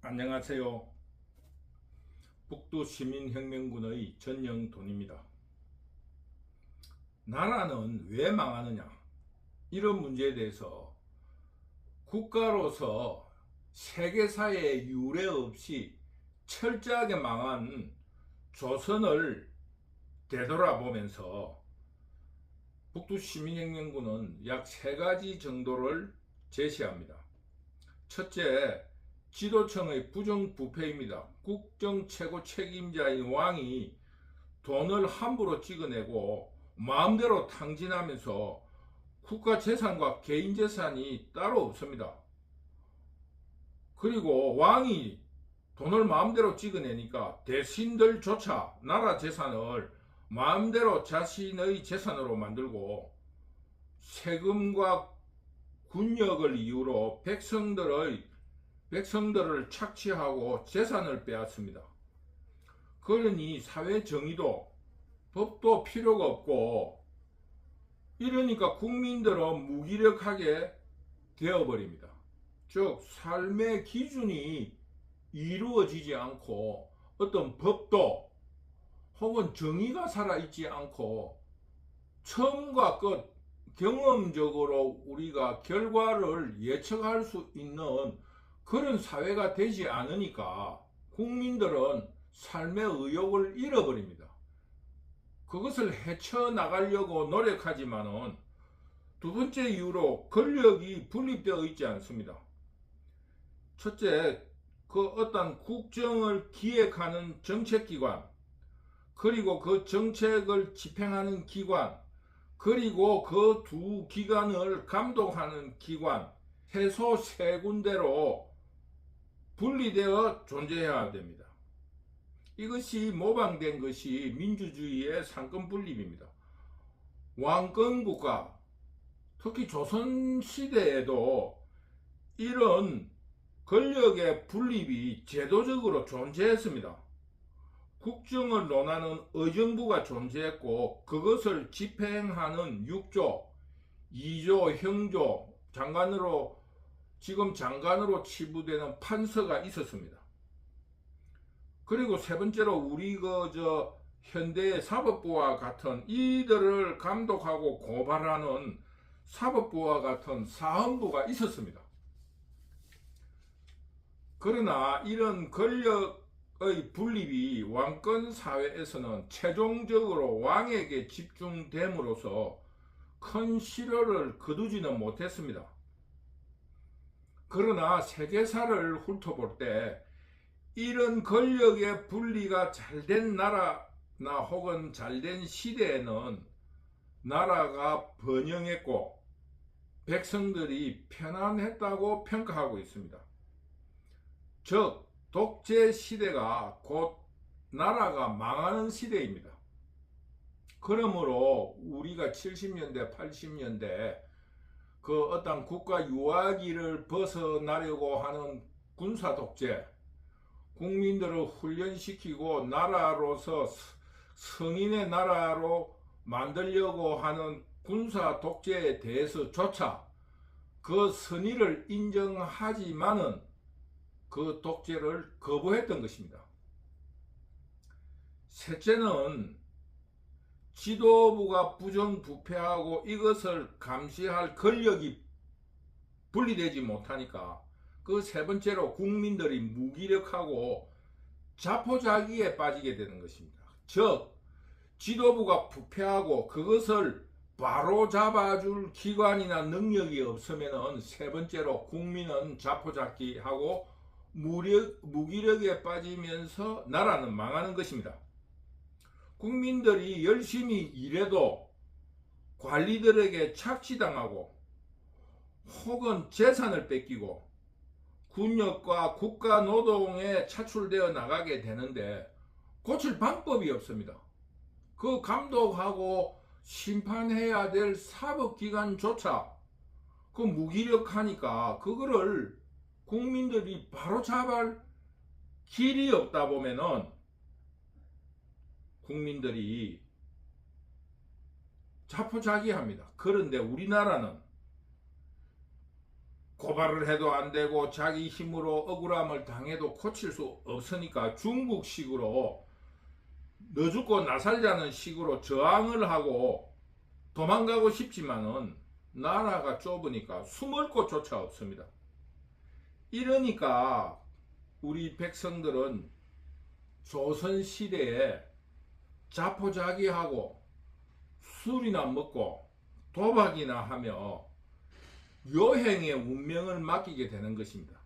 안녕하세요. 북두시민혁명군의 전영돈입니다. 나라는 왜 망하느냐, 이런 문제에 대해서 국가로서 세계사에 유례 없이 철저하게 망한 조선을 되돌아보면서 북두시민혁명군은 약 3가지 정도를 제시합니다. 첫째, 지도청의 부정부패입니다. 국정 최고 책임자인 왕이 돈을 함부로 찍어내고 마음대로 탕진하면서 국가 재산과 개인 재산이 따로 없습니다. 그리고 왕이 돈을 마음대로 찍어내니까 대신들조차 나라 재산을 마음대로 자신의 재산으로 만들고 세금과 군역을 이유로 백성들을 착취하고 재산을 빼앗습니다. 그러니 사회 정의도 법도 필요가 없고, 이러니까 국민들은 무기력하게 되어버립니다. 즉 삶의 기준이 이루어지지 않고 어떤 법도 혹은 정의가 살아있지 않고 처음과 끝 경험적으로 우리가 결과를 예측할 수 있는 그런 사회가 되지 않으니까 국민들은 삶의 의욕을 잃어버립니다. 그것을 헤쳐나가려고 노력하지만은 두 번째 이유로 권력이 분립되어 있지 않습니다. 첫째, 그 어떤 국정을 기획하는 정책기관, 그리고 그 정책을 집행하는 기관, 그리고 그 두 기관을 감독하는 기관, 해소 3군데로 분리되어 존재해야 됩니다. 이것이 모방된 것이 민주주의의 상권 분립입니다. 왕권 국가, 특히 조선시대에도 이런 권력의 분립이 제도적으로 존재했습니다. 국정을 논하는 의정부가 존재했고, 그것을 집행하는 6조, 2조, 형조, 지금 장관으로 치부되는 판서가 있었습니다. 그리고 세 번째로 우리 현대의 사법부와 같은 이들을 감독하고 고발하는 사법부와 같은 사헌부가 있었습니다. 그러나 이런 권력의 분립이 왕권 사회에서는 최종적으로 왕에게 집중됨으로써 큰 실효를 거두지는 못했습니다. 그러나 세계사를 훑어볼 때 이런 권력의 분리가 잘된 나라나 혹은 잘된 시대에는 나라가 번영했고 백성들이 편안했다고 평가하고 있습니다. 즉 독재 시대가 곧 나라가 망하는 시대입니다. 그러므로 우리가 70년대 80년대 그 어떤 국가 유아기를 벗어나려고 하는 군사 독재, 국민들을 훈련시키고 나라로서 성인의 나라로 만들려고 하는 군사 독재에 대해서조차 그 선의를 인정하지만은 그 독재를 거부했던 것입니다. 셋째는 지도부가 부정부패하고 이것을 감시할 권력이 분리되지 못하니까 그 세 번째로 국민들이 무기력하고 자포자기에 빠지게 되는 것입니다. 즉 지도부가 부패하고 그것을 바로 잡아줄 기관이나 능력이 없으면 세 번째로 국민은 자포자기하고 무기력에 빠지면서 나라는 망하는 것입니다. 국민들이 열심히 일해도 관리들에게 착취당하고 혹은 재산을 뺏기고 군역과 국가 노동에 차출되어 나가게 되는데 고칠 방법이 없습니다. 그 감독하고 심판해야 될 사법기관조차 그 무기력하니까 그거를 국민들이 바로 잡을 길이 없다 보면은 국민들이 자포자기합니다. 그런데 우리나라는 고발을 해도 안 되고 자기 힘으로 억울함을 당해도 고칠 수 없으니까 중국식으로 너 죽고 나 살자는 식으로 저항을 하고 도망가고 싶지만은 나라가 좁으니까 숨을 곳조차 없습니다. 이러니까 우리 백성들은 조선시대에 자포자기하고 술이나 먹고 도박이나 하며 여행의 운명을 맡기게 되는 것입니다.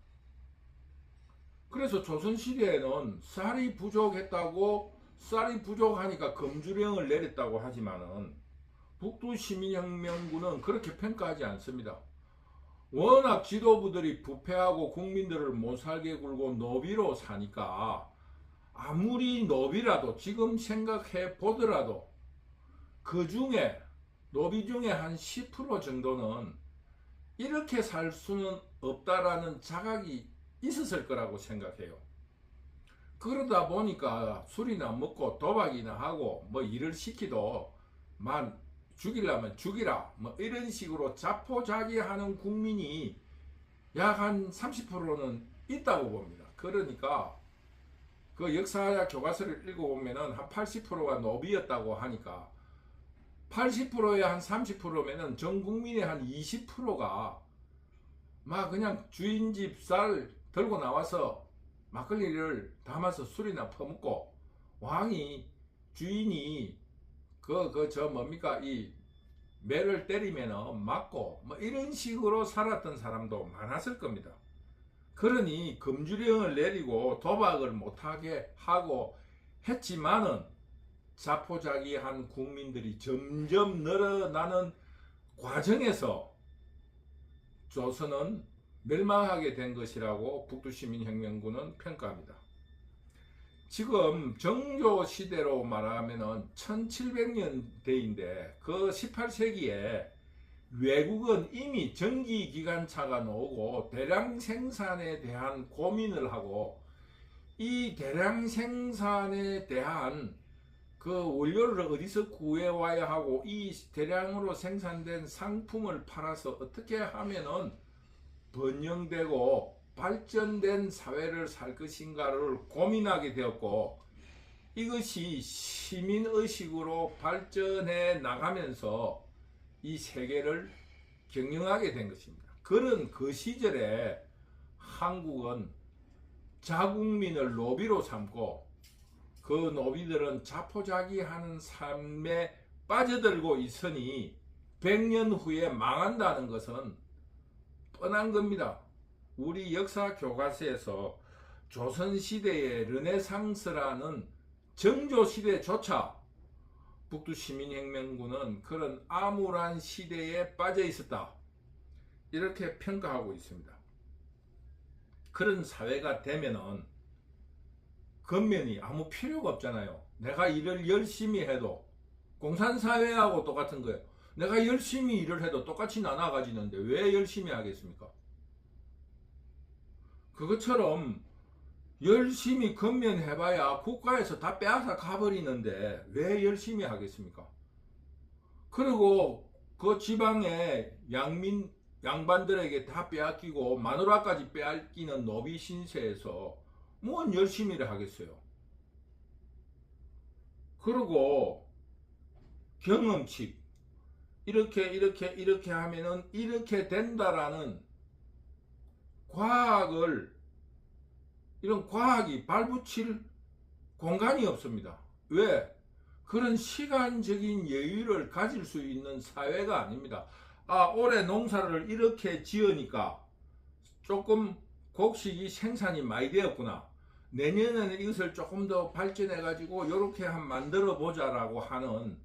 그래서 조선시대에는 쌀이 부족했다고, 쌀이 부족하니까 금주령을 내렸다고 하지만은 북두시민혁명군은 그렇게 평가하지 않습니다. 워낙 지도부들이 부패하고 국민들을 못살게 굴고 노비로 사니까 아무리 노비라도 지금 생각해 보더라도 그 중에 노비 중에 한 10% 정도는 이렇게 살 수는 없다라는 자각이 있었을 거라고 생각해요. 그러다 보니까 술이나 먹고 도박이나 하고 뭐 일을 시키도 만 죽이려면 죽이라 뭐 이런 식으로 자포자기하는 국민이 약 한 30%는 있다고 봅니다. 그러니까 그 역사 교과서를 읽어보면은 한 80%가 노비였다고 하니까 80%에 한 30%면은 전 국민의 한 20%가 막 그냥 주인 집 쌀 들고 나와서 막걸리를 담아서 술이나 퍼먹고 왕이 주인이 이 매를 때리면은 맞고 뭐 이런 식으로 살았던 사람도 많았을 겁니다. 그러니 금주령을 내리고 도박을 못하게 하고 했지만은 자포자기한 국민들이 점점 늘어나는 과정에서 조선은 멸망하게 된 것이라고 북두시민혁명군은 평가합니다. 지금 정조 시대로 말하면은 1700년대인데 그 18세기에 외국은 이미 전기기관차가 나오고 대량 생산에 대한 고민을 하고 이 대량 생산에 대한 그 원료를 어디서 구해와야 하고 이 대량으로 생산된 상품을 팔아서 어떻게 하면은 번영되고 발전된 사회를 살 것인가를 고민하게 되었고 이것이 시민의식으로 발전해 나가면서 이 세계를 경영하게 된 것입니다. 그런 그 시절에 한국은 자국민을 노비로 삼고 그 노비들은 자포자기하는 삶에 빠져들고 있으니 100년 후에 망한다는 것은 뻔한 겁니다. 우리 역사 교과서에서 조선시대의 르네상스라는 정조시대조차 북두시민혁명군은 그런 암울한 시대에 빠져 있었다, 이렇게 평가하고 있습니다. 그런 사회가 되면은 겉면이 아무 필요가 없잖아요. 내가 일을 열심히 해도 공산사회하고 똑같은 거예요. 내가 열심히 일을 해도 똑같이 나눠가지는데 왜 열심히 하겠습니까? 그것처럼 열심히 건면해봐야 국가에서 다 빼앗아 가버리는데 왜 열심히 하겠습니까? 그리고 그 지방의 양반들에게 다 빼앗기고 마누라까지 빼앗기는 노비 신세에서 뭔 열심히를 하겠어요. 그리고 경험칙 이렇게 하면은 이렇게 된다라는 이런 과학이 발붙일 공간이 없습니다. 왜? 그런 시간적인 여유를 가질 수 있는 사회가 아닙니다. 올해 농사를 이렇게 지으니까 조금 곡식이 생산이 많이 되었구나. 내년에는 이것을 조금 더 발전해 가지고 이렇게 한 만들어 보자라고 하는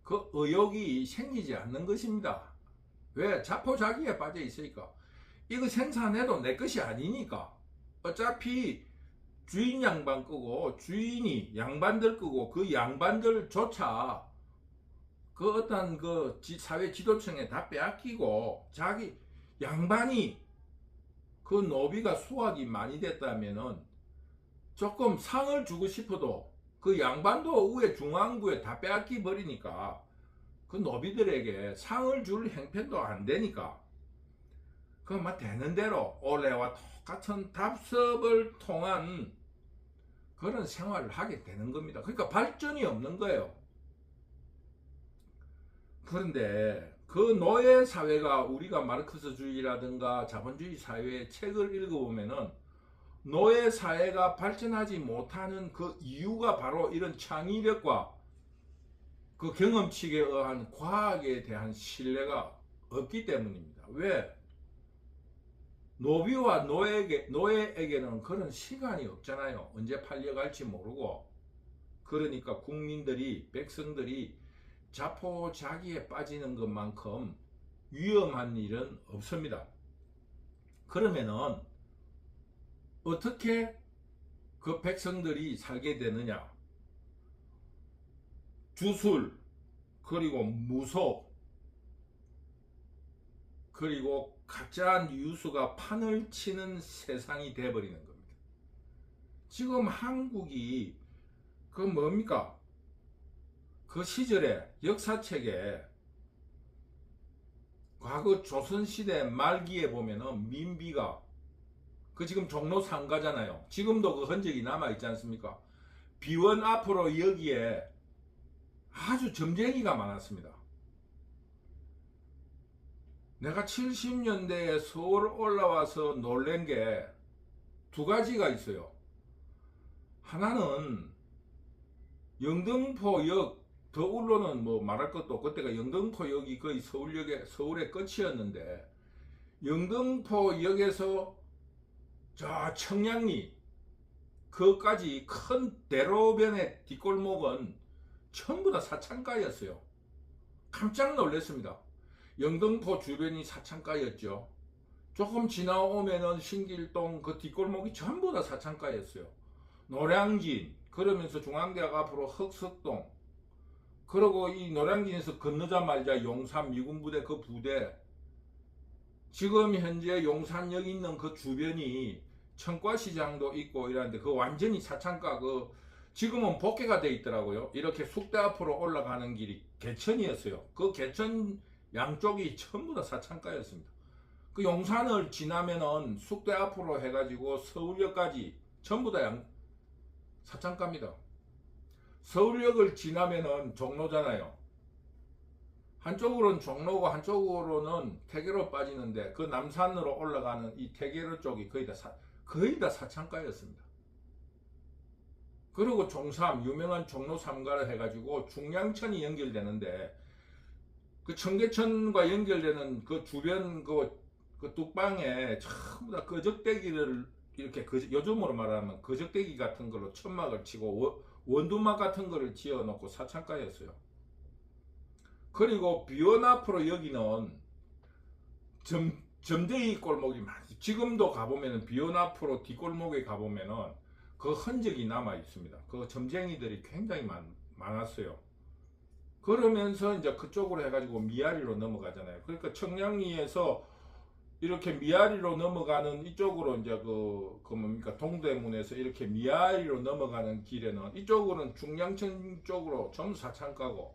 그 의욕이 생기지 않는 것입니다. 왜? 자포자기에 빠져 있으니까. 이거 생산해도 내 것이 아니니까. 어차피 주인 양반 끄고 주인이 양반들 끄고 그 양반들조차 그 어떤 그 사회 지도층에 다 빼앗기고 자기 양반이 그 노비가 수확이 많이 됐다면은 조금 상을 주고 싶어도 그 양반도 위에 중앙부에 다 빼앗기 버리니까 그 노비들에게 상을 줄 형편도 안 되니까 그만 되는 대로 올해와 똑같은 답습을 통한 그런 생활을 하게 되는 겁니다. 그러니까 발전이 없는 거예요. 그런데 그 노예 사회가, 우리가 마르크스주의라든가 자본주의 사회의 책을 읽어보면은 노예 사회가 발전하지 못하는 그 이유가 바로 이런 창의력과 그 경험칙에 의한 과학에 대한 신뢰가 없기 때문입니다. 왜? 노비와 노예에게는 그런 시간이 없잖아요. 언제 팔려갈지 모르고. 그러니까 국민들이, 백성들이 자포자기에 빠지는 것만큼 위험한 일은 없습니다. 그러면은 어떻게 그 백성들이 살게 되느냐? 주술, 그리고 무속, 그리고 가짜 뉴스가 판을 치는 세상이 돼버리는 겁니다. 지금 한국이 그 뭡니까? 그 시절에 역사책에 과거 조선시대 말기에 보면은 민비가 그 지금 종로 상가잖아요. 지금도 그 흔적이 남아있지 않습니까? 비원 앞으로 여기에 아주 점쟁이가 많았습니다. 내가 70년대에 서울 올라와서 놀란 게 두 가지가 있어요. 하나는 영등포역, 더울로는 뭐 말할 것도 없고 그때가 영등포역이 거의 서울의 끝이었는데, 영등포역에서 저 청량리 그까지 큰 대로변의 뒷골목은 전부 다 사창가였어요. 깜짝 놀랐습니다. 영등포 주변이 사창가였죠. 조금 지나오면은 신길동 그 뒷골목이 전부 다 사창가였어요. 노량진, 그러면서 중앙대학 앞으로 흑석동, 그리고 이 노량진에서 건너자마자 용산 미군부대 그 부대, 지금 현재 용산역 있는 그 주변이 청과시장도 있고 이러는데 그 완전히 사창가, 그 지금은 복개가 돼 있더라고요. 이렇게 숙대 앞으로 올라가는 길이 개천이었어요. 그 개천 양쪽이 전부 다 사창가였습니다. 그 용산을 지나면은 숙대 앞으로 해가지고 서울역까지 전부 다 사창가입니다. 서울역을 지나면은 종로잖아요. 한쪽으로는 종로고 한쪽으로는 태계로 빠지는데 그 남산으로 올라가는 이 태계로 쪽이 거의 다 사창가였습니다. 그리고 종삼, 유명한 종로 3가를 해가지고 중량천이 연결되는데 그 청계천과 연결되는 그 주변 그 뚝방에 전부 다 거적대기를 이렇게 요즘으로 말하면 거적대기 같은 걸로 천막을 치고 원두막 같은 거를 지어놓고 사창가였어요. 그리고 비원 앞으로 여기는 점쟁이 골목이 많지. 지금도 가보면은 비원 앞으로 뒷골목에 가보면은 그 흔적이 남아 있습니다. 그 점쟁이들이 굉장히 많았어요. 그러면서 이제 그쪽으로 해가지고 미아리로 넘어가잖아요. 그러니까 청량리에서 이렇게 미아리로 넘어가는 이쪽으로 이제 그 뭡니까 동대문에서 이렇게 미아리로 넘어가는 길에는 이쪽으로는 중량천 쪽으로 전부 사창가고,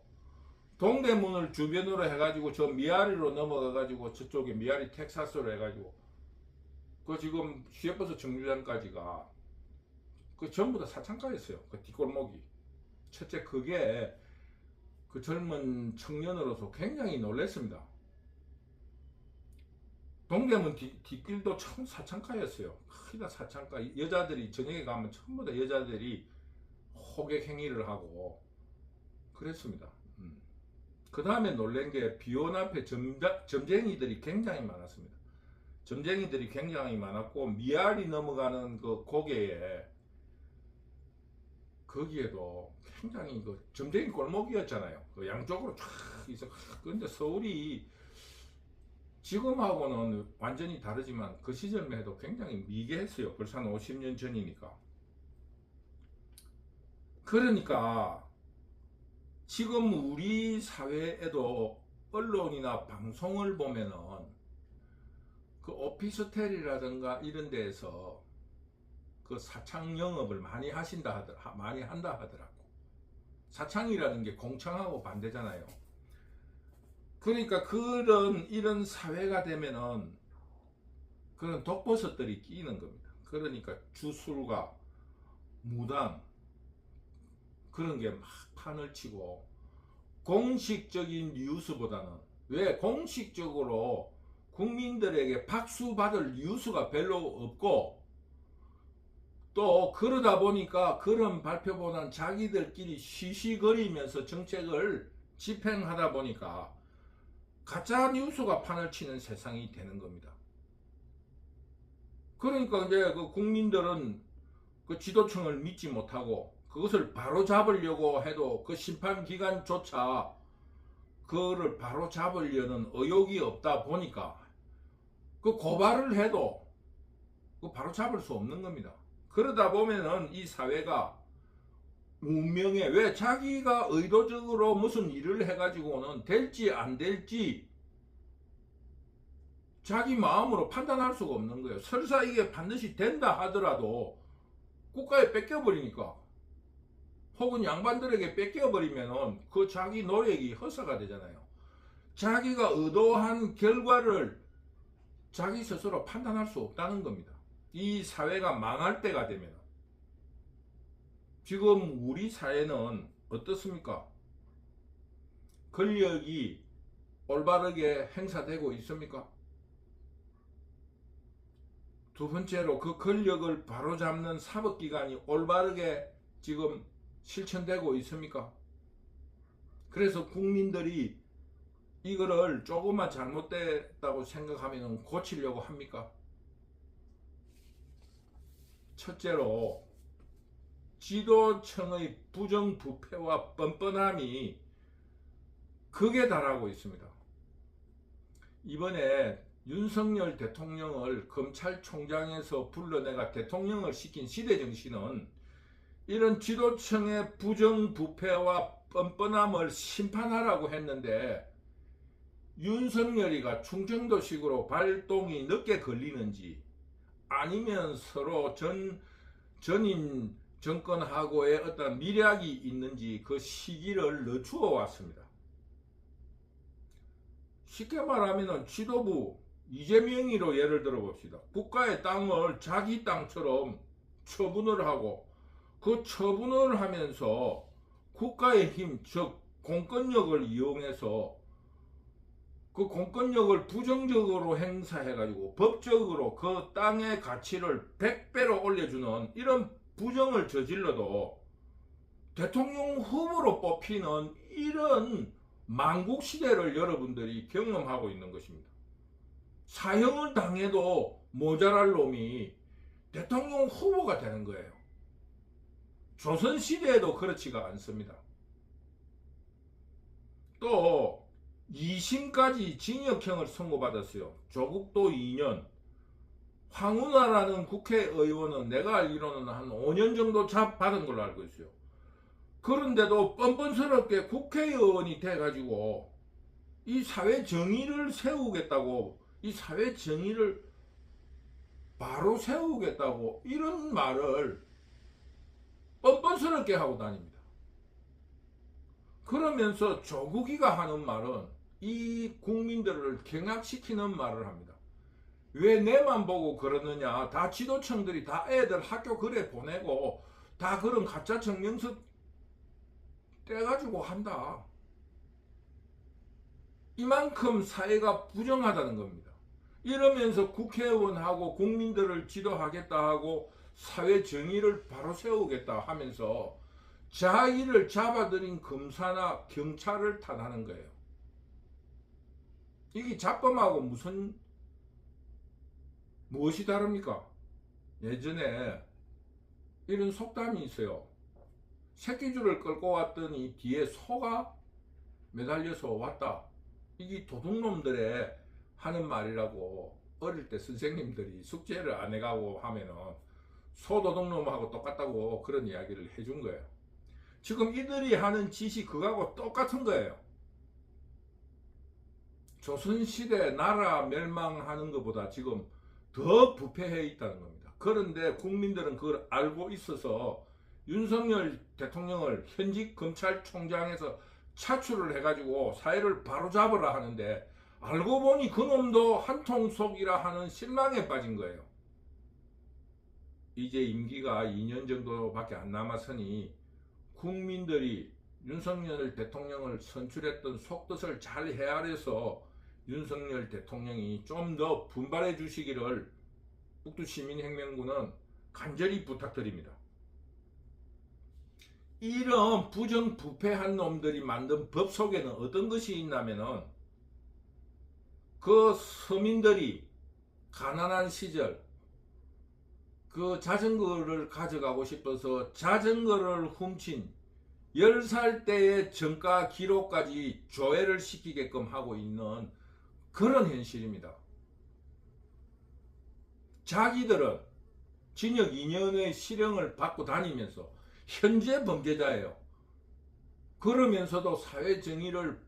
동대문을 주변으로 해가지고 저 미아리로 넘어가가지고 저쪽에 미아리 텍사스로 해가지고 그 지금 시외버스 정류장까지가 그 전부 다 사창가였어요. 그 뒷골목이. 첫째 그게 그 젊은 청년으로서 굉장히 놀랐습니다. 동대문 뒷길도 참 사창가였어요. 거의 다 사창가. 여자들이 저녁에 가면 전부 다 여자들이 호객 행위를 하고 그랬습니다. 그 다음에 놀란 게 비원 앞에 점쟁이들이 굉장히 많았습니다. 점쟁이들이 굉장히 많았고 미아리 넘어가는 그 고개에 거기에도 굉장히 그 점쟁이 골목이었잖아요. 그 양쪽으로 쫙 있어. 그런데 서울이 지금하고는 완전히 다르지만 그 시절만 해도 굉장히 미개했어요. 벌써 한 50년 전이니까. 그러니까 지금 우리 사회에도 언론이나 방송을 보면은 그 오피스텔이라든가 이런 데에서 그 사창 영업을 많이 한다 하더라고. 사창이라는 게 공청하고 반대잖아요. 그러니까 이런 사회가 되면은 그런 독버섯들이 끼는 겁니다. 그러니까 주술가, 무당 그런 게 막 판을 치고, 공식적인 뉴스보다는, 왜 공식적으로 국민들에게 박수 받을 뉴스가 별로 없고, 또 그러다 보니까 그런 발표보다는 자기들끼리 쉬쉬거리면서 정책을 집행하다 보니까 가짜 뉴스가 판을 치는 세상이 되는 겁니다. 그러니까 이제 그 국민들은 그 지도층을 믿지 못하고, 그것을 바로 잡으려고 해도 그 심판기관조차 그거를 바로 잡으려는 의욕이 없다 보니까 그 고발을 해도 그 바로 잡을 수 없는 겁니다. 그러다 보면은 이 사회가 운명에, 왜 자기가 의도적으로 무슨 일을 해가지고는 될지 안 될지 자기 마음으로 판단할 수가 없는 거예요. 설사 이게 반드시 된다 하더라도 국가에 뺏겨버리니까, 혹은 양반들에게 뺏겨버리면은 그 자기 노력이 허사가 되잖아요. 자기가 의도한 결과를 자기 스스로 판단할 수 없다는 겁니다. 이 사회가 망할 때가 되면. 지금 우리 사회는 어떻습니까? 권력이 올바르게 행사되고 있습니까? 두 번째로 그 권력을 바로잡는 사법기관이 올바르게 지금 실천되고 있습니까? 그래서 국민들이 이거를 조금만 잘못됐다고 생각하면 고치려고 합니까? 첫째로 지도층의 부정부패와 뻔뻔함이 극에 달하고 있습니다. 이번에 윤석열 대통령을 검찰총장에서 불러내가 대통령을 시킨 시대정신은 이런 지도층의 부정부패와 뻔뻔함을 심판하라고 했는데, 윤석열이가 충청도식으로 발동이 늦게 걸리는지, 아니면 서로 전인 정권하고의 어떤 밀약이 있는지 그 시기를 늦추어 왔습니다. 쉽게 말하면 지도부 이재명이로 예를 들어 봅시다. 국가의 땅을 자기 땅처럼 처분을 하고, 그 처분을 하면서 국가의 힘, 즉 공권력을 이용해서 그 공권력을 부정적으로 행사해가지고 법적으로 그 땅의 가치를 100배로 올려주는 이런 부정을 저질러도 대통령 후보로 뽑히는 이런 망국시대를 여러분들이 경험하고 있는 것입니다. 사형을 당해도 모자랄 놈이 대통령 후보가 되는 거예요. 조선시대에도 그렇지가 않습니다. 또 2심까지 징역형을 선고받았어요. 조국도 2년, 황운하라는 국회의원은 내가 알기로는 한 5년 정도 받은 걸로 알고 있어요. 그런데도 뻔뻔스럽게 국회의원이 돼가지고 이 사회 정의를 세우겠다고, 이 사회 정의를 바로 세우겠다고 이런 말을 뻔뻔스럽게 하고 다닙니다. 그러면서 조국이가 하는 말은 이 국민들을 경악시키는 말을 합니다. 왜 내만 보고 그러느냐, 다 지도층들이 다 애들 학교 그래 보내고 다 그런 가짜 증명서 떼가지고 한다. 이만큼 사회가 부정하다는 겁니다. 이러면서 국회의원하고 국민들을 지도하겠다 하고 사회 정의를 바로 세우겠다 하면서 자기를 잡아들인 검사나 경찰을 탓하는 거예요. 이게 잡범하고 무엇이 다릅니까? 예전에 이런 속담이 있어요. 새끼줄을 끌고 왔더니 뒤에 소가 매달려서 왔다. 이게 도둑놈들의 하는 말이라고 어릴 때 선생님들이 숙제를 안 해가고 하면은 소도둑놈하고 똑같다고 그런 이야기를 해준 거예요. 지금 이들이 하는 짓이 그거하고 똑같은 거예요. 조선시대 나라 멸망하는 것보다 지금 더 부패해 있다는 겁니다. 그런데 국민들은 그걸 알고 있어서 윤석열 대통령을 현직 검찰총장에서 차출을 해가지고 사회를 바로잡으라 하는데 알고 보니 그놈도 한통속이라 하는 실망에 빠진 거예요. 이제 임기가 2년 정도밖에 안 남았으니 국민들이 윤석열 대통령을 선출했던 속뜻을 잘 헤아려서 윤석열 대통령이 좀 더 분발해 주시기를 북두시민혁명군은 간절히 부탁드립니다. 이런 부정부패한 놈들이 만든 법 속에는 어떤 것이 있냐면은 그 서민들이 가난한 시절 그 자전거를 가져가고 싶어서 자전거를 훔친 10살 때의 전가 기록까지 조회를 시키게끔 하고 있는 그런 현실입니다. 자기들은 징역 2년의 실형을 받고 다니면서 현재 범죄자예요. 그러면서도 사회 정의를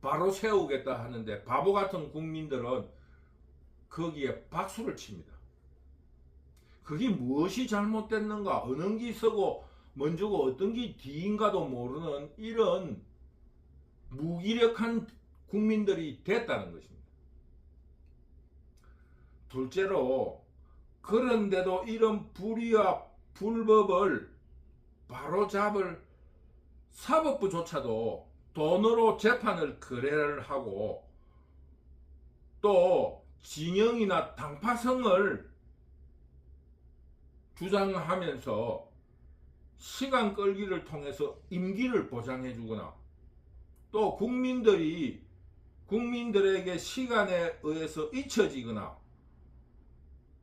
바로 세우겠다 하는데 바보 같은 국민들은 거기에 박수를 칩니다. 그게 무엇이 잘못됐는가, 어느 게 서고 먼저고 어떤 게 뒤인가도 모르는 이런 무기력한 국민들이 됐다는 것입니다. 둘째로, 그런데도 이런 불의와 불법을 바로잡을 사법부조차도 돈으로 재판을 거래를 하고 또 진영이나 당파성을 주장하면서 시간 끌기를 통해서 임기를 보장해 주거나 또 국민들에게 시간에 의해서 잊혀지거나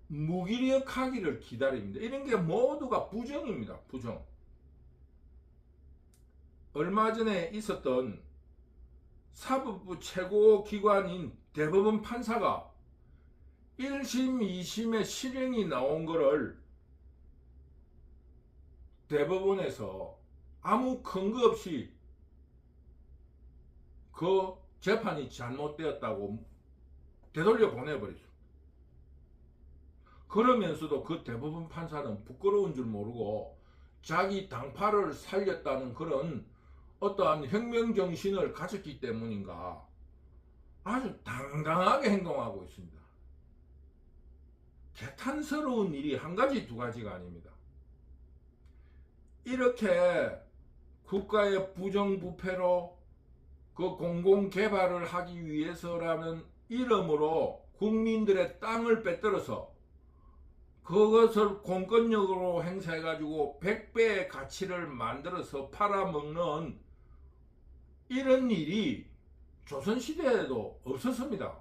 무기력하기를 기다립니다. 이런 게 모두가 부정입니다. 부정. 얼마 전에 있었던 사법부 최고기관인 대법원 판사가 1심, 2심의 실형이 나온 거를 대법원에서 아무 근거 없이 그 재판이 잘못되었다고 되돌려 보내버렸습니다. 그러면서도 그 대법원 판사는 부끄러운 줄 모르고 자기 당파를 살렸다는 그런 어떠한 혁명정신을 가졌기 때문인가 아주 당당하게 행동하고 있습니다. 개탄스러운 일이 한 가지 두 가지가 아닙니다. 이렇게 국가의 부정부패로 그 공공개발을 하기 위해서라는 이름으로 국민들의 땅을 빼들어서 그것을 공권력으로 행사해가지고 100배의 가치를 만들어서 팔아먹는 이런 일이 조선시대에도 없었습니다.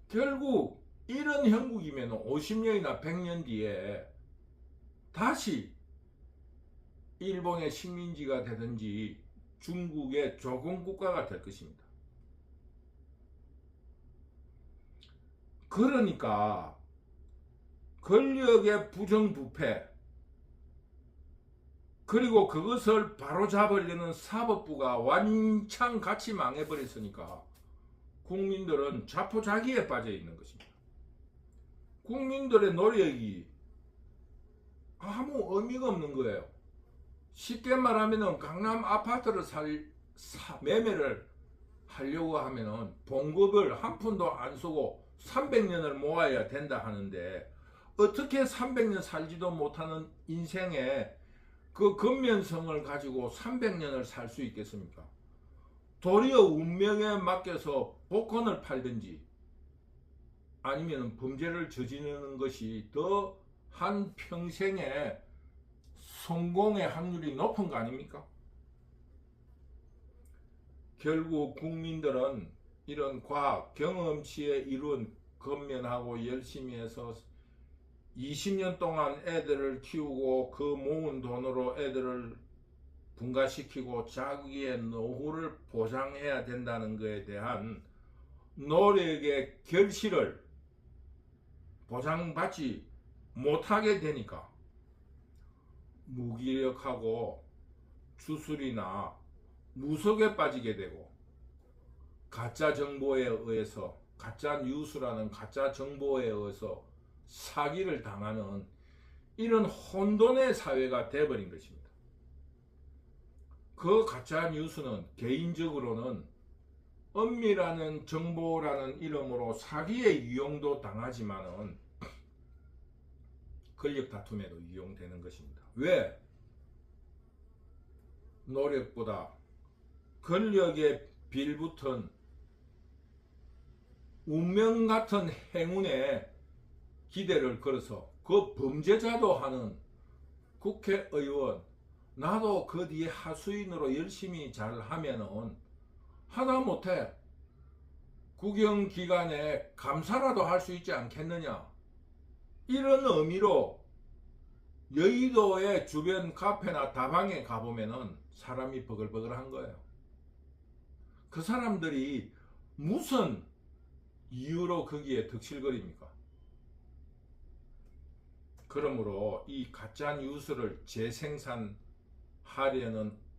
결국 이런 형국이면 50년이나 100년 뒤에 다시 일본의 식민지가 되든지 중국의 조공국가가 될 것입니다. 그러니까 권력의 부정부패 그리고 그것을 바로잡으려는 사법부가 완창 같이 망해버렸으니까 국민들은 자포자기에 빠져 있는 것입니다. 국민들의 노력이 아무 의미가 없는 거예요. 쉽게 말하면 강남 아파트를 매매를 하려고 하면은 봉급을 한 푼도 안 쓰고 300년을 모아야 된다 하는데 어떻게 300년 살지도 못하는 인생에 그 근면성을 가지고 300년을 살 수 있겠습니까? 도리어 운명에 맡겨서 복권을 팔든지 아니면 범죄를 저지르는 것이 더 한 평생의 성공의 확률이 높은 거 아닙니까? 결국 국민들은 이런 과학 경험치에 이룬 건면하고 열심히 해서 20년 동안 애들을 키우고 그 모은 돈으로 애들을 분가시키고 자기의 노후를 보장해야 된다는 것에 대한 노력의 결실을 보장받지 못하게 되니까 무기력하고 주술이나 무속에 빠지게 되고 가짜 정보에 의해서 가짜 뉴스라는 가짜 정보에 의해서 사기를 당하는 이런 혼돈의 사회가 되어버린 것입니다. 그 가짜 뉴스는 개인적으로는 은밀하는 정보라는 이름으로 사기에 이용도 당하지만은 권력 다툼에도 이용되는 것입니다. 왜? 노력보다 권력에 빌붙은 운명 같은 행운에 기대를 걸어서 그 범죄자도 하는 국회의원, 나도 그 뒤에 하수인으로 열심히 잘 하면은 하다못해 국영기관에 감사라도 할 수 있지 않겠느냐, 이런 의미로 여의도의 주변 카페나 다방에 가보면은 사람이 버글버글한 거예요. 그 사람들이 무슨 이유로 거기에 득실거립니까? 그러므로 이 가짜 뉴스를 재생산하려는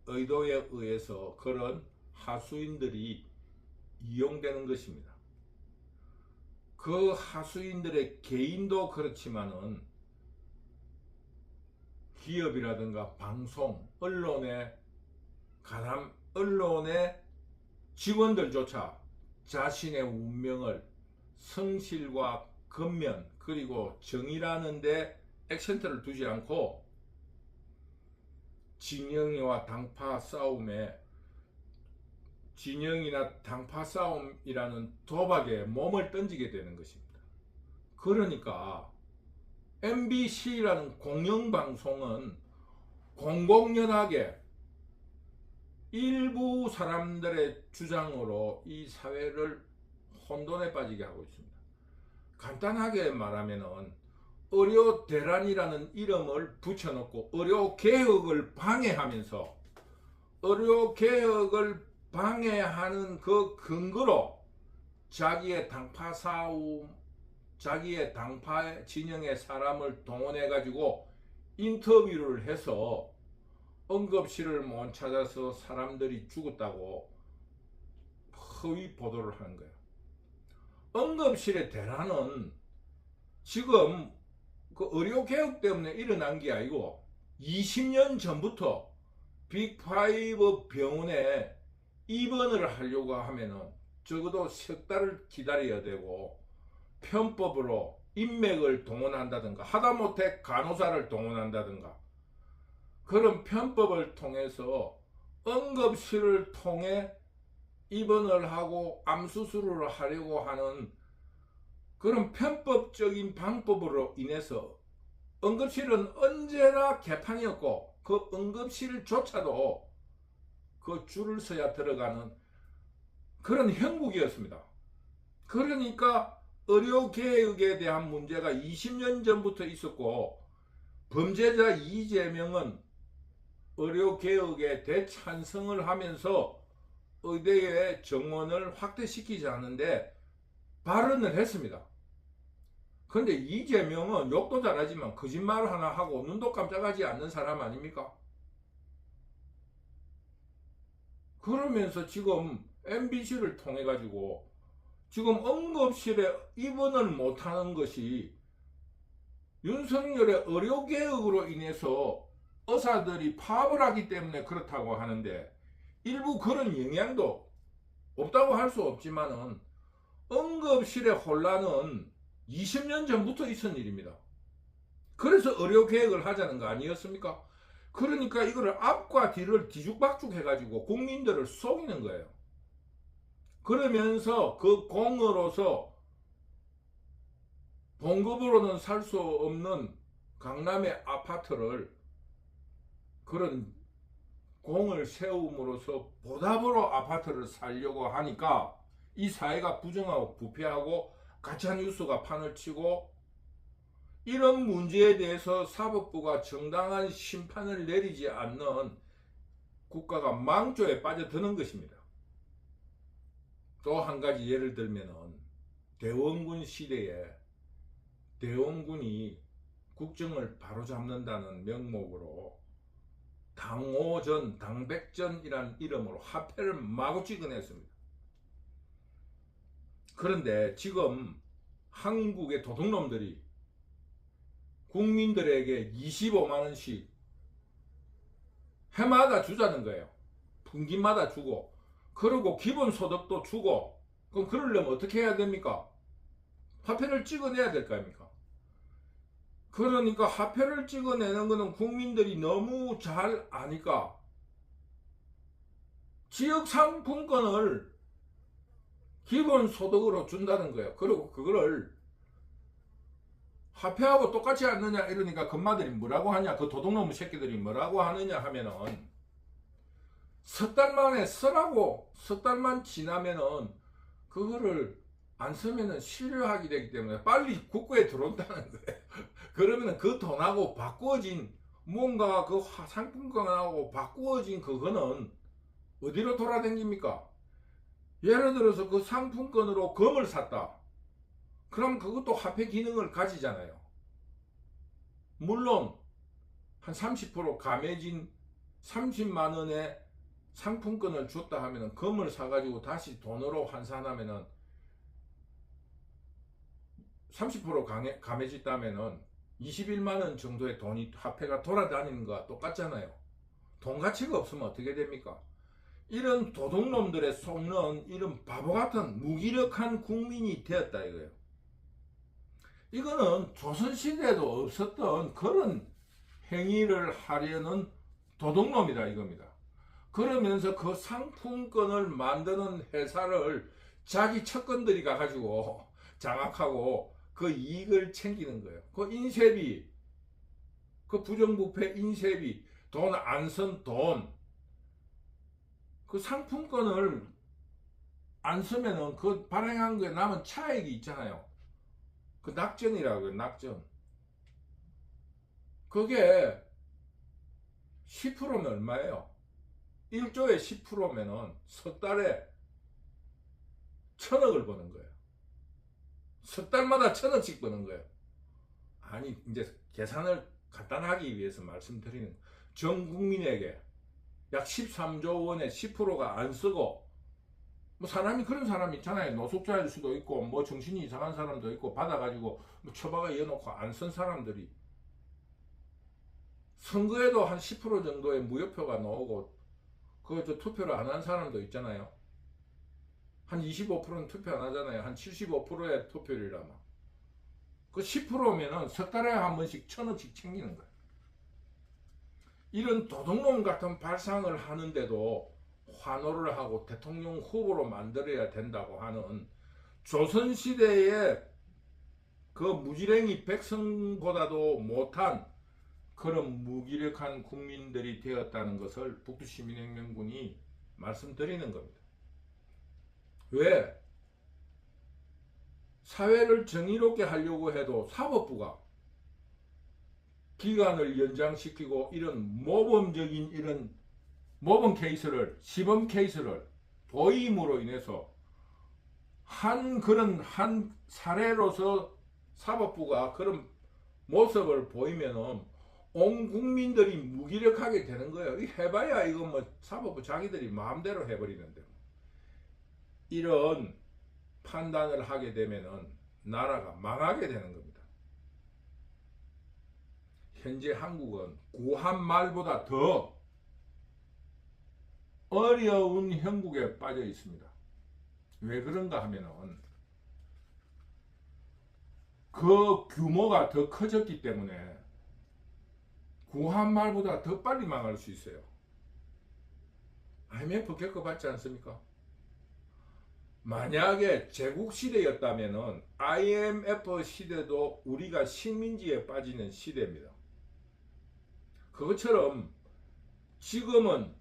의도에 의해서 그런 하수인들이 이용되는 것입니다. 그 하수인들의 개인도 그렇지만은 기업이라든가 방송, 언론의 직원들조차 자신의 운명을 성실과 근면 그리고 정의라는 데 액센트를 두지 않고 진영이나 당파 싸움이라는 도박에 몸을 던지게 되는 것입니다. 그러니까 MBC라는 공영방송은 공공연하게 일부 사람들의 주장으로 이 사회를 혼돈에 빠지게 하고 있습니다. 간단하게 말하면은 의료 대란이라는 이름을 붙여놓고 의료 개혁을 방해하면서 의료 개혁을 방해하는 그 근거로 자기의 당파 진영의 사람을 동원해 가지고 인터뷰를 해서 응급실을 못 찾아서 사람들이 죽었다고 허위 보도를 하는 거예요. 응급실의 대란은 지금 그 의료개혁 때문에 일어난 게 아니고 20년 전부터 빅5 병원에 입원을 하려고 하면은 적어도 석 달을 기다려야 되고 편법으로 인맥을 동원한다든가 하다못해 간호사를 동원한다든가 그런 편법을 통해서 응급실을 통해 입원을 하고 암수술을 하려고 하는 그런 편법적인 방법으로 인해서 응급실은 언제나 개판이었고 그 응급실조차도 그 줄을 서야 들어가는 그런 형국이었습니다. 그러니까 의료개혁에 대한 문제가 20년 전부터 있었고 범죄자 이재명은 의료개혁에 대찬성을 하면서 의대의 정원을 확대시키지 않는데 발언을 했습니다. 그런데 이재명은 욕도 잘하지만 거짓말 하나 하고 눈도 깜짝하지 않는 사람 아닙니까? 그러면서 지금 MBC를 통해 가지고 지금 응급실에 입원을 못하는 것이 윤석열의 의료개혁으로 인해서 의사들이 파업을 하기 때문에 그렇다고 하는데 일부 그런 영향도 없다고 할 수 없지만은 응급실의 혼란은 20년 전부터 있었던 일입니다. 그래서 의료개혁을 하자는 거 아니었습니까? 그러니까 이거를 앞과 뒤를 뒤죽박죽 해가지고 국민들을 속이는 거예요. 그러면서 그 공으로서 봉급으로는 살 수 없는 강남의 아파트를 그런 공을 세움으로써 보답으로 아파트를 살려고 하니까 이 사회가 부정하고 부패하고 가짜뉴스가 판을 치고 이런 문제에 대해서 사법부가 정당한 심판을 내리지 않는 국가가 망조에 빠져드는 것입니다. 또 한 가지 예를 들면은 대원군 시대에 대원군이 국정을 바로잡는다는 명목으로 당오전, 당백전이라는 이름으로 화폐를 마구 찍어냈습니다. 그런데 지금 한국의 도둑놈들이 국민들에게 25만원씩 해마다 주자는 거예요. 분기마다 주고 그리고 기본소득도 주고, 그럼 그러려면 어떻게 해야 됩니까? 화폐를 찍어내야 될 거 아닙니까? 그러니까 화폐를 찍어내는 거는 국민들이 너무 잘 아니까 지역 상품권을 기본소득으로 준다는 거예요. 그리고 그거를 화폐하고 똑같이 않느냐 이러니까 금마들이 뭐라고 하냐, 그 도둑놈 새끼들이 뭐라고 하느냐 하면은 석 달 만에 쓰라고, 석 달만 지나면은 그거를 안 쓰면은 실효하게 되기 때문에 빨리 국고에 들어온다는 거예요. 그러면은 그 돈하고 바꾸어진 뭔가 그 상품권하고 바꾸어진 그거는 어디로 돌아다닙니까? 예를 들어서 그 상품권으로 금을 샀다. 그럼 그것도 화폐 기능을 가지잖아요. 물론 한 30% 감해진 30만 원의 상품권을 줬다 하면은 금을 사가지고 다시 돈으로 환산하면은 30% 감해졌다면은 21만 원 정도의 돈이 화폐가 돌아다니는 거와 똑같잖아요. 돈 가치가 없으면 어떻게 됩니까? 이런 도둑놈들의 속는 이런 바보 같은 무기력한 국민이 되었다 이거예요. 이거는 조선시대에도 없었던 그런 행위를 하려는 도둑놈이다 이겁니다. 그러면서 그 상품권을 만드는 회사를 자기 척건들이 가가지고 장악하고 그 이익을 챙기는 거예요. 그 인쇄비, 그 부정부패 인쇄비, 돈 안 쓴 돈, 그 상품권을 안 쓰면은 그 발행한 거에 남은 차액이 있잖아요. 그 낙전이라고요, 낙전. 그게 10%면 얼마예요? 1조에 10%면은 석 달에 1,000억을 버는 거예요. 석 달마다 1,000억씩 버는 거예요. 아니, 이제 계산을 간단하기 위해서 말씀드리는, 전 국민에게 약 13조 원의 10%가 안 쓰고, 뭐 사람이 그런 사람이 있잖아요. 노숙자일 수도 있고, 뭐 정신이 이상한 사람도 있고, 받아가지고 뭐 처박아 이어놓고 안 쓴 사람들이 선거에도 한 10% 정도의 무효표가 나오고, 그거 투표를 안 한 사람도 있잖아요. 한 25%는 투표 안 하잖아요. 한 75%의 투표율이라면. 그 10%면은 석 달에 한 번씩 1,000원씩 챙기는 거예요. 이런 도둑놈 같은 발상을 하는데도 환호를 하고 대통령 후보로 만들어야 된다고 하는 조선시대의 그 무지랭이 백성보다도 못한 그런 무기력한 국민들이 되었다는 것을 북두시민혁명군이 말씀드리는 겁니다. 왜? 사회를 정의롭게 하려고 해도 사법부가 기간을 연장시키고 이런 모범적인 이런 모범 케이스를, 시범 케이스를 보임으로 인해서 그런 사례로서 사법부가 그런 모습을 보이면은 온 국민들이 무기력하게 되는 거예요. 해봐야 이거 뭐 사법부 자기들이 마음대로 해버리는데, 이런 판단을 하게 되면은 나라가 망하게 되는 겁니다. 현재 한국은 구한 말보다 더 어려운 형국에 빠져 있습니다. 왜 그런가 하면은 그 규모가 더 커졌기 때문에 구한 말보다 더 빨리 망할 수 있어요. IMF 겪어봤지 않습니까? 만약에 제국시대였다면 IMF 시대도 우리가 식민지에 빠지는 시대입니다. 그것처럼 지금은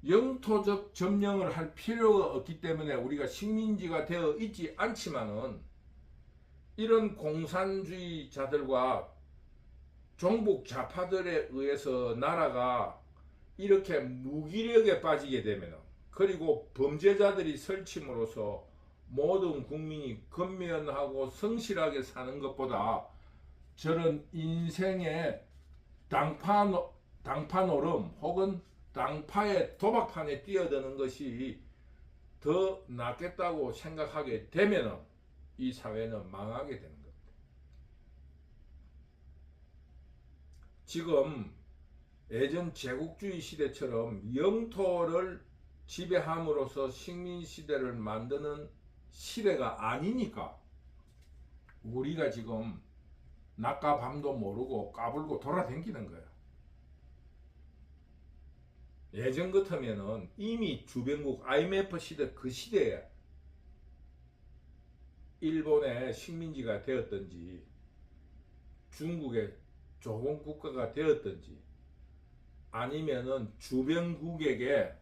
영토적 점령을 할 필요가 없기 때문에 우리가 식민지가 되어 있지 않지만은 이런 공산주의자들과 종북 좌파들에 의해서 나라가 이렇게 무기력에 빠지게 되면, 그리고 범죄자들이 설침으로써 모든 국민이 건면하고 성실하게 사는 것보다 저런 인생의 당파 노름 혹은 당파의 도박판에 뛰어드는 것이 더 낫겠다고 생각하게 되면 이 사회는 망하게 되는 겁니다. 지금 예전 제국주의 시대처럼 영토를 지배함으로써 식민시대를 만드는 시대가 아니니까 우리가 지금 낮과 밤도 모르고 까불고 돌아다니는 거예요. 예전 같으면은 이미 주변국 IMF 시대 그 시대에 일본의 식민지가 되었든지 중국의 조공국가가 되었든지 아니면은 주변국에게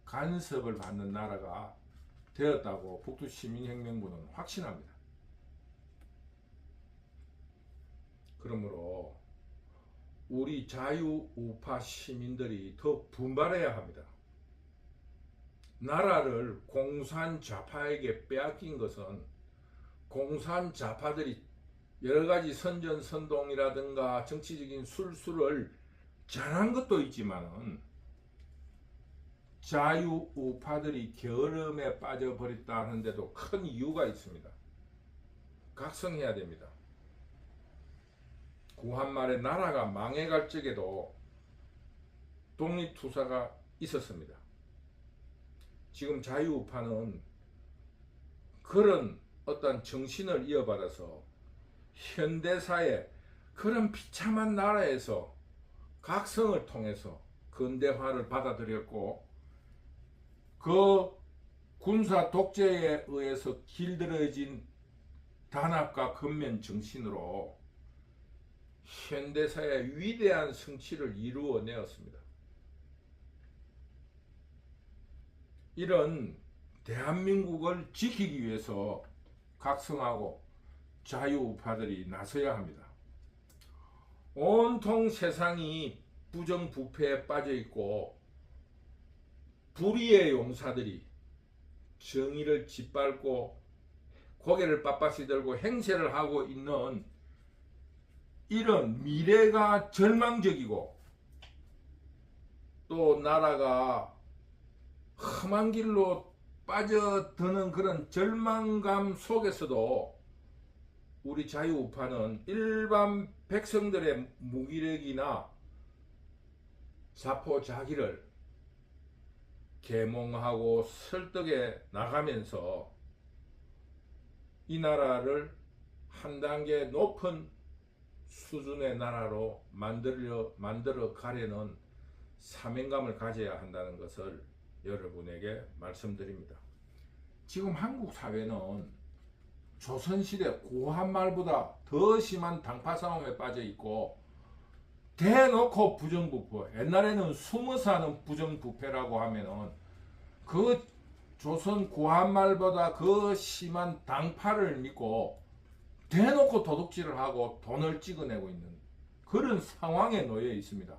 간섭을 받는 나라가 되었다고 북두시민혁명군은 확신합니다. 그러므로 우리 자유우파 시민들이 더 분발해야 합니다. 나라를 공산좌파에게 빼앗긴 것은 공산좌파들이 여러가지 선전선동이라든가 정치적인 술수를 잘한 것도 있지만은 자유우파들이 게으름에 빠져버렸다 하는데도 큰 이유가 있습니다. 각성해야 됩니다. 구한말에 나라가 망해갈 적에도 독립투사가 있었습니다. 지금 자유우파는 그런 어떤 정신을 이어받아서 현대사의 그런 비참한 나라에서 각성을 통해서 근대화를 받아들였고 그 군사 독재에 의해서 길들여진 단합과 근면 정신으로 현대사의 위대한 성취를 이루어내었습니다. 이런 대한민국을 지키기 위해서 각성하고 자유우파들이 나서야 합니다. 온통 세상이 부정부패에 빠져있고 불의의 용사들이 정의를 짓밟고 고개를 빳빳이 들고 행세를 하고 있는 이런 미래가 절망적이고 또 나라가 험한 길로 빠져드는 그런 절망감 속에서도 우리 자유우파는 일반 백성들의 무기력이나 자포자기를 계몽하고 설득해 나가면서 이 나라를 한 단계 높은 수준의 나라로 만들어 가려는 사명감을 가져야 한다는 것을 여러분에게 말씀드립니다. 지금 한국 사회는 조선시대 고한말보다 더 심한 당파 싸움에 빠져 있고 대놓고 부정부패, 옛날에는 숨어 사는 부정부패라고 하면은 그 조선 고한말보다 그 심한 당파를 믿고 대놓고 도둑질을 하고 돈을 찍어내고 있는 그런 상황에 놓여 있습니다.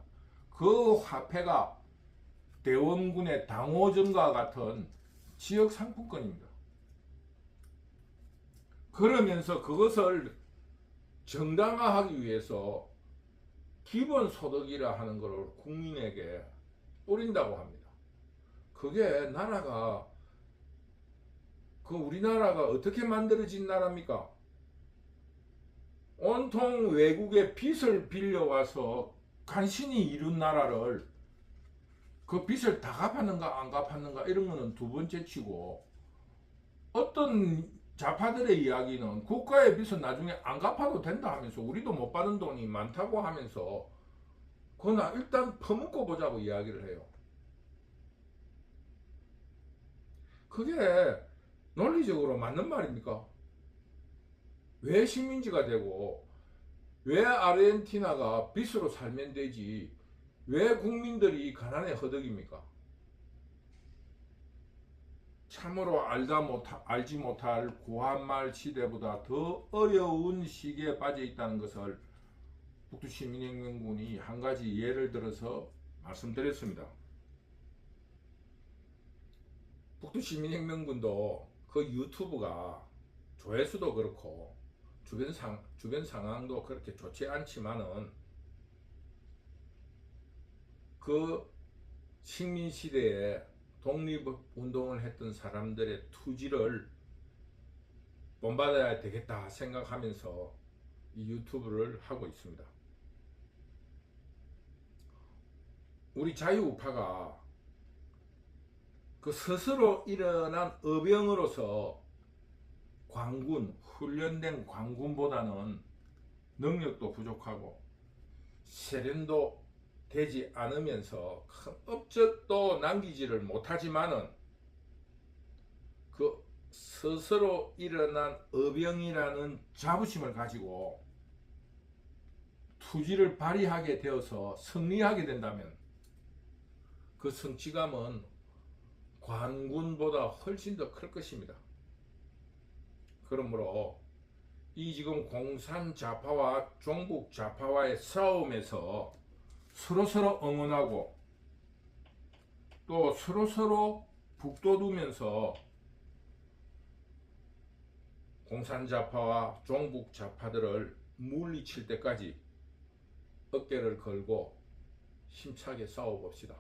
그 화폐가 대원군의 당호점과 같은 지역 상품권입니다. 그러면서 그것을 정당화하기 위해서 기본소득이라 하는 것을 국민에게 뿌린다고 합니다. 그게 나라가 우리나라가 어떻게 만들어진 나라입니까? 온통 외국의 빚을 빌려와서 간신히 이룬 나라를 그 빚을 다 갚았는가 안 갚았는가 이런 거는 두 번째 치고 어떤 좌파들의 이야기는 국가의 빚은 나중에 안 갚아도 된다 하면서 우리도 못 받은 돈이 많다고 하면서 그거나 일단 퍼먹고 보자고 이야기를 해요. 그게 논리적으로 맞는 말입니까? 왜 식민지가 되고 왜 아르헨티나가 빚으로 살면 되지 왜 국민들이 가난에 허덕입니까? 참으로 알지 못할 고한말 시대보다 더 어려운 시기에 빠져 있다는 것을 북두시민혁명군이 한 가지 예를 들어서 말씀드렸습니다. 북두시민혁명군도 그 유튜브가 조회수도 그렇고 주변 상황도 그렇게 좋지 않지만은 그 식민시대에 독립운동을 했던 사람들의 투지를 본받아야 되겠다 생각하면서 이 유튜브를 하고 있습니다. 우리 자유우파가 그 스스로 일어난 의병으로서 관군, 훈련된 관군보다는 능력도 부족하고 세련도 되지 않으면서 큰 업적도 남기지를 못하지만은 그 스스로 일어난 의병이라는 자부심을 가지고 투지를 발휘하게 되어서 승리하게 된다면 그 성취감은 관군보다 훨씬 더 클 것입니다. 그러므로 이 지금 공산 좌파와 종북 좌파와의 싸움에서 서로서로 응원하고 또 서로서로 북돋우면서 공산 좌파와 종북 좌파들을 물리칠 때까지 어깨를 걸고 힘차게 싸워봅시다.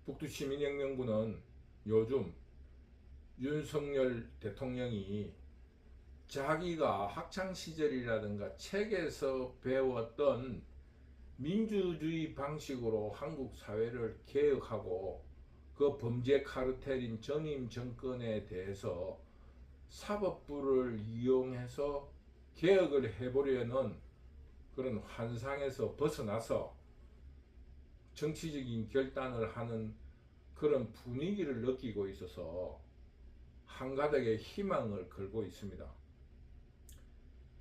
북두시민혁명군은 요즘 윤석열 대통령이 자기가 학창시절이라든가 책에서 배웠던 민주주의 방식으로 한국 사회를 개혁하고 그 범죄 카르텔인 전임 정권에 대해서 사법부를 이용해서 개혁을 해보려는 그런 환상에서 벗어나서 정치적인 결단을 하는 그런 분위기를 느끼고 있어서 한가닥의 희망을 걸고 있습니다.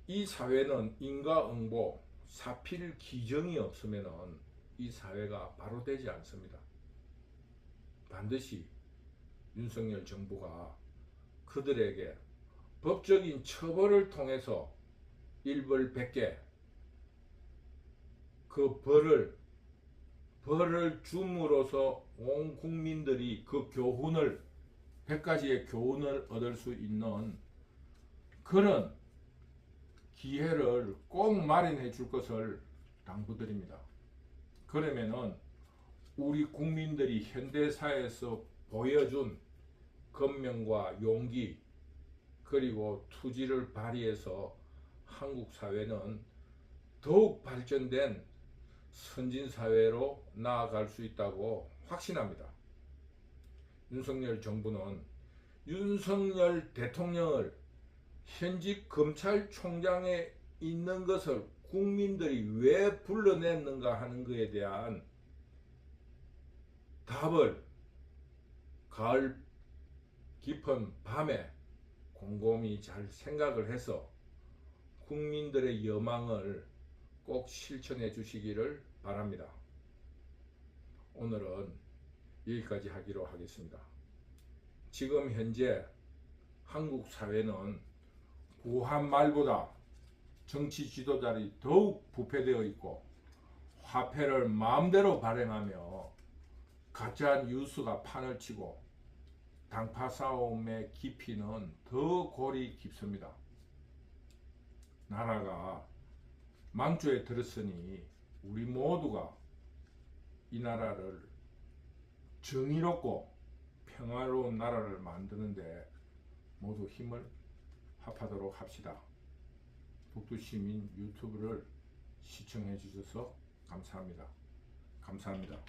이 사회는 인과응보, 사필 기정이 없으면 이 사회가 바로 되지 않습니다. 반드시 윤석열 정부가 그들에게 법적인 처벌을 통해서 일벌백계 그 벌을 줌으로써 온 국민들이 그 교훈을 100가지의 교훈을 얻을 수 있는 그런 기회를 꼭 마련해 줄 것을 당부드립니다. 그러면은 우리 국민들이 현대사회에서 보여준 권명과 용기 그리고 투지를 발휘해서 한국 사회는 더욱 발전된 선진사회로 나아갈 수 있다고 확신합니다. 윤석열 정부는 윤석열 대통령을 현직 검찰총장에 있는 것을 국민들이 왜 불러냈는가 하는 것에 대한 답을 가을 깊은 밤에 곰곰이 잘 생각을 해서 국민들의 여망을 꼭 실천해 주시기를 바랍니다. 오늘은 여기까지 하기로 하겠습니다. 지금 현재 한국 사회는 부한 말보다 정치 지도자들이 더욱 부패되어 있고 화폐를 마음대로 발행하며 가짜 뉴스가 판을 치고 당파 싸움의 깊이는 더 골이 깊습니다. 나라가 망조에 들었으니 우리 모두가 이 나라를 정의롭고 평화로운 나라를 만드는데 모두 힘을 합하도록 합시다. 북두시민 유튜브를 시청해 주셔서 감사합니다. 감사합니다.